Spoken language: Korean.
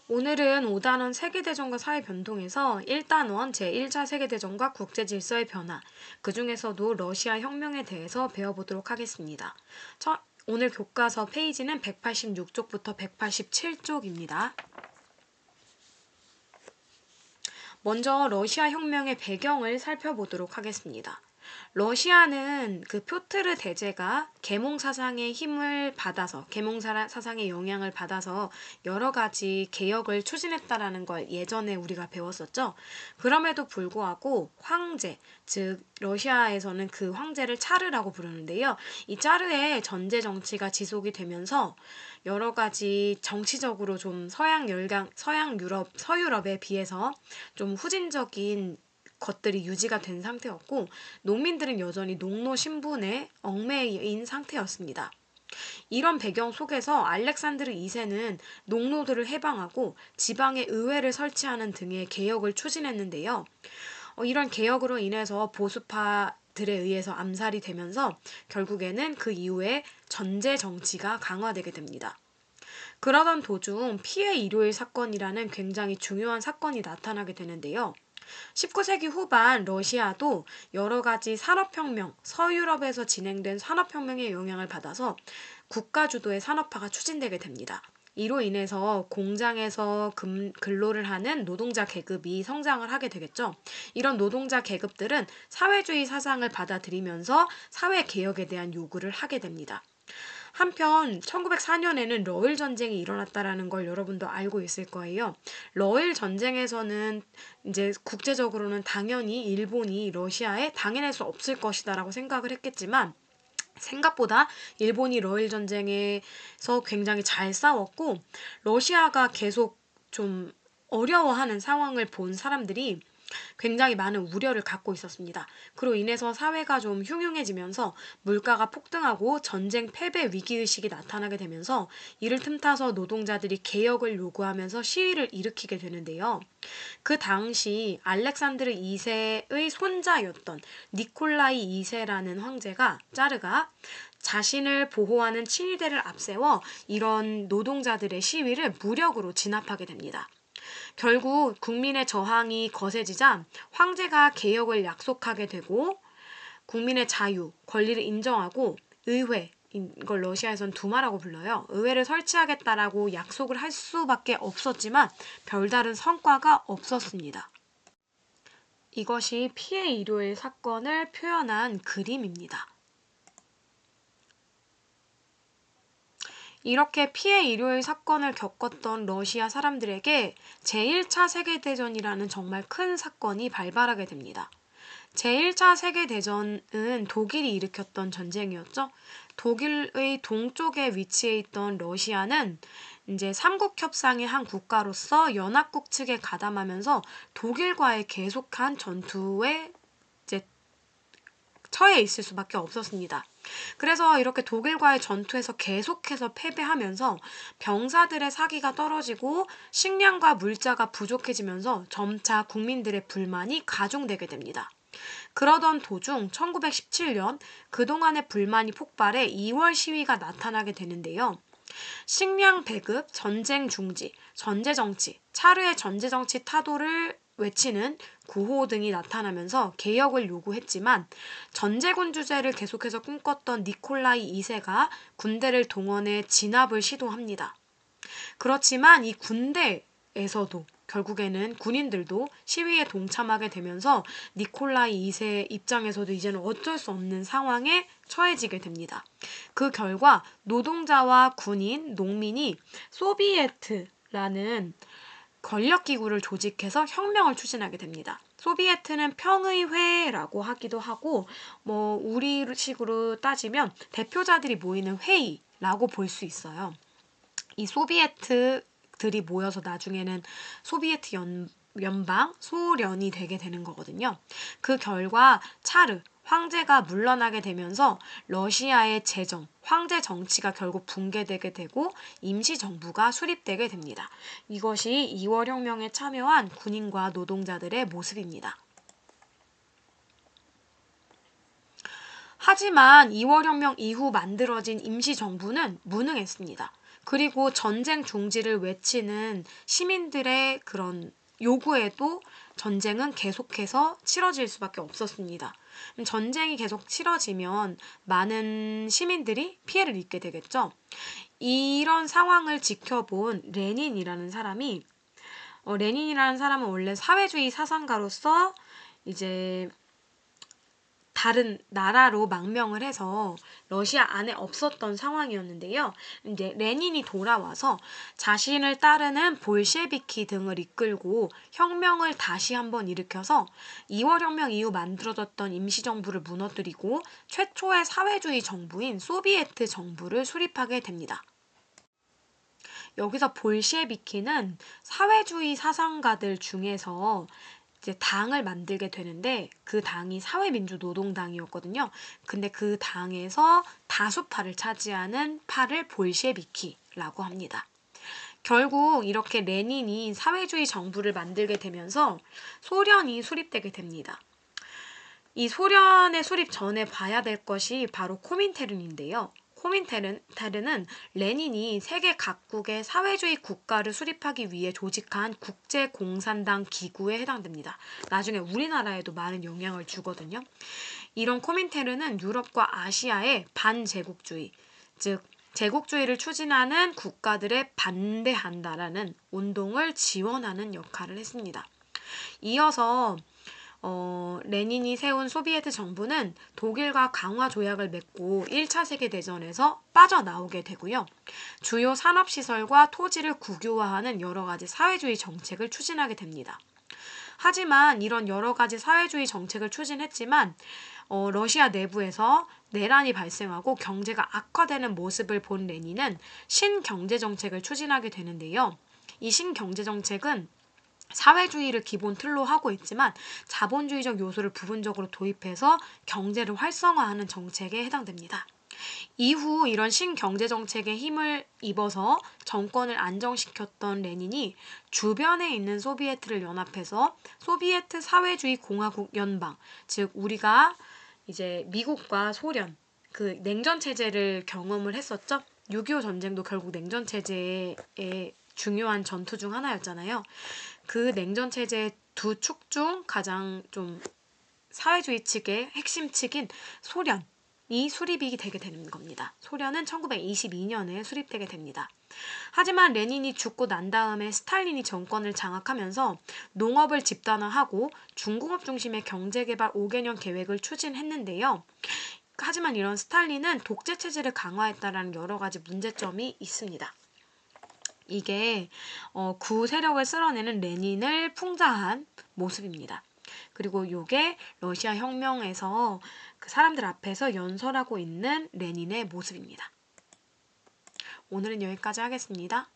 오늘은 5단원 세계대전과 사회변동에서 1단원 제1차 세계대전과 국제질서의 변화, 그 중에서도 러시아 혁명에 대해서 배워보도록 하겠습니다. 오늘 교과서 페이지는 186쪽부터 187쪽입니다. 먼저 러시아 혁명의 배경을 살펴보도록 하겠습니다. 러시아는 그 표트르 대제가 계몽 사상의 힘을 받아서, 계몽 사상의 영향을 받아서 여러 가지 개혁을 추진했다라는 걸 예전에 우리가 배웠었죠. 그럼에도 불구하고 황제, 즉 러시아에서는 그 황제를 차르라고 부르는데요. 이 차르의 전제 정치가 지속이 되면서 여러 가지 정치적으로 좀 서유럽에 비해서 좀 후진적인 것들이 유지가 된 상태였고, 농민들은 여전히 농노 신분에 얽매인 상태였습니다. 이런 배경 속에서 알렉산드르 2세는 농노들을 해방하고 지방에 의회를 설치하는 등의 개혁을 추진했는데요. 이런 개혁으로 인해서 보수파들에 의해서 암살이 되면서 결국에는 그 이후에 전제 정치가 강화되게 됩니다. 그러던 도중 피해 일요일 사건이라는 굉장히 중요한 사건이 나타나게 되는데요. 19세기 후반 러시아도 여러 가지 산업혁명, 서유럽에서 진행된 산업혁명의 영향을 받아서 국가 주도의 산업화가 추진되게 됩니다. 이로 인해서 공장에서 근로를 하는 노동자 계급이 성장을 하게 되겠죠. 이런 노동자 계급들은 사회주의 사상을 받아들이면서 사회개혁에 대한 요구를 하게 됩니다. 한편 1904년에는 러일 전쟁이 일어났다라는 걸 여러분도 알고 있을 거예요. 러일 전쟁에서는 이제 국제적으로는 당연히 일본이 러시아에 당해낼 수 없을 것이다라고 생각을 했겠지만, 생각보다 일본이 러일 전쟁에서 굉장히 잘 싸웠고, 러시아가 계속 좀 어려워하는 상황을 본 사람들이 굉장히 많은 우려를 갖고 있었습니다. 그로 인해서 사회가 좀 흉흉해지면서 물가가 폭등하고 전쟁 패배 위기의식이 나타나게 되면서 이를 틈타서 노동자들이 개혁을 요구하면서 시위를 일으키게 되는데요. 그 당시 알렉산드르 2세의 손자였던 니콜라이 2세라는 황제가, 짜르가 자신을 보호하는 친위대를 앞세워 이런 노동자들의 시위를 무력으로 진압하게 됩니다. 결국 국민의 저항이 거세지자 황제가 개혁을 약속하게 되고, 국민의 자유, 권리를 인정하고 의회, 이걸 러시아에선 두마라고 불러요. 의회를 설치하겠다라고 약속을 할 수밖에 없었지만 별다른 성과가 없었습니다. 이것이 피해 일요일 사건을 표현한 그림입니다. 이렇게 피해 일요일 사건을 겪었던 러시아 사람들에게 제1차 세계대전이라는 정말 큰 사건이 발발하게 됩니다. 제1차 세계대전은 독일이 일으켰던 전쟁이었죠. 독일의 동쪽에 위치해 있던 러시아는 이제 삼국협상의 한 국가로서 연합국 측에 가담하면서 독일과의 계속한 전투에 이제 처해 있을 수밖에 없었습니다. 그래서 이렇게 독일과의 전투에서 계속해서 패배하면서 병사들의 사기가 떨어지고 식량과 물자가 부족해지면서 점차 국민들의 불만이 가중되게 됩니다. 그러던 도중 1917년 그동안의 불만이 폭발해 2월 시위가 나타나게 되는데요. 식량 배급, 전쟁 중지, 전제정치, 차르의 전제정치 타도를 외치는 구호 등이 나타나면서 개혁을 요구했지만, 전제군 주제를 계속해서 꿈꿨던 니콜라이 2세가 군대를 동원해 진압을 시도합니다. 그렇지만 이 군대에서도 결국에는 군인들도 시위에 동참하게 되면서 니콜라이 2세 입장에서도 이제는 어쩔 수 없는 상황에 처해지게 됩니다. 그 결과 노동자와 군인, 농민이 소비에트라는 권력기구를 조직해서 혁명을 추진하게 됩니다. 소비에트는 평의회라고 하기도 하고, 우리식으로 따지면 대표자들이 모이는 회의라고 볼 수 있어요. 이 소비에트들이 모여서 나중에는 소비에트 연방, 소련이 되게 되는 거거든요. 그 결과 차르, 황제가 물러나게 되면서 러시아의 재정, 황제 정치가 결국 붕괴되게 되고 임시정부가 수립되게 됩니다. 이것이 2월 혁명에 참여한 군인과 노동자들의 모습입니다. 하지만 2월 혁명 이후 만들어진 임시정부는 무능했습니다. 그리고 전쟁 중지를 외치는 시민들의 그런 요구에도 전쟁은 계속해서 치러질 수밖에 없었습니다. 전쟁이 계속 치러지면 많은 시민들이 피해를 입게 되겠죠. 이런 상황을 지켜본 레닌이라는 사람은 원래 사회주의 사상가로서 이제 다른 나라로 망명을 해서 러시아 안에 없었던 상황이었는데요. 이제 레닌이 돌아와서 자신을 따르는 볼셰비키 등을 이끌고 혁명을 다시 한번 일으켜서 2월 혁명 이후 만들어졌던 임시정부를 무너뜨리고 최초의 사회주의 정부인 소비에트 정부를 수립하게 됩니다. 여기서 볼셰비키는 사회주의 사상가들 중에서 이제 당을 만들게 되는데 그 당이 사회민주노동당이었거든요. 근데 그 당에서 다수파를 차지하는 파를 볼셰비키라고 합니다. 결국 이렇게 레닌이 사회주의 정부를 만들게 되면서 소련이 수립되게 됩니다. 이 소련의 수립 전에 봐야 될 것이 바로 코민테른인데요. 코민테른은 레닌이 세계 각국의 사회주의 국가를 수립하기 위해 조직한 국제공산당 기구에 해당됩니다. 나중에 우리나라에도 많은 영향을 주거든요. 이런 코민테른은 유럽과 아시아의 반제국주의, 즉 제국주의를 추진하는 국가들에 반대한다라는 운동을 지원하는 역할을 했습니다. 이어서 레닌이 세운 소비에트 정부는 독일과 강화 조약을 맺고 1차 세계대전에서 빠져나오게 되고요. 주요 산업시설과 토지를 국유화하는 여러 가지 사회주의 정책을 추진하게 됩니다. 하지만 이런 여러 가지 사회주의 정책을 추진했지만 러시아 내부에서 내란이 발생하고 경제가 악화되는 모습을 본 레닌은 신경제정책을 추진하게 되는데요. 이 신경제정책은 사회주의를 기본 틀로 하고 있지만 자본주의적 요소를 부분적으로 도입해서 경제를 활성화하는 정책에 해당됩니다. 이후 이런 신경제정책에 힘을 입어서 정권을 안정시켰던 레닌이 주변에 있는 소비에트를 연합해서 소비에트 사회주의 공화국 연방, 즉 우리가 이제 미국과 소련, 그 냉전 체제를 경험을 했었죠. 6.25 전쟁도 결국 냉전 체제의 중요한 전투 중 하나였잖아요. 그 냉전 체제의 두 축 중 가장 좀 사회주의 측의 핵심 측인 소련이 수립이 되게 되는 겁니다. 소련은 1922년에 수립되게 됩니다. 하지만 레닌이 죽고 난 다음에 스탈린이 정권을 장악하면서 농업을 집단화하고 중공업 중심의 경제개발 5개년 계획을 추진했는데요. 하지만 이런 스탈린은 독재 체제를 강화했다라는 여러 가지 문제점이 있습니다. 이게 구세력을 쓸어내는 레닌을 풍자한 모습입니다. 그리고 이게 러시아 혁명에서 그 사람들 앞에서 연설하고 있는 레닌의 모습입니다. 오늘은 여기까지 하겠습니다.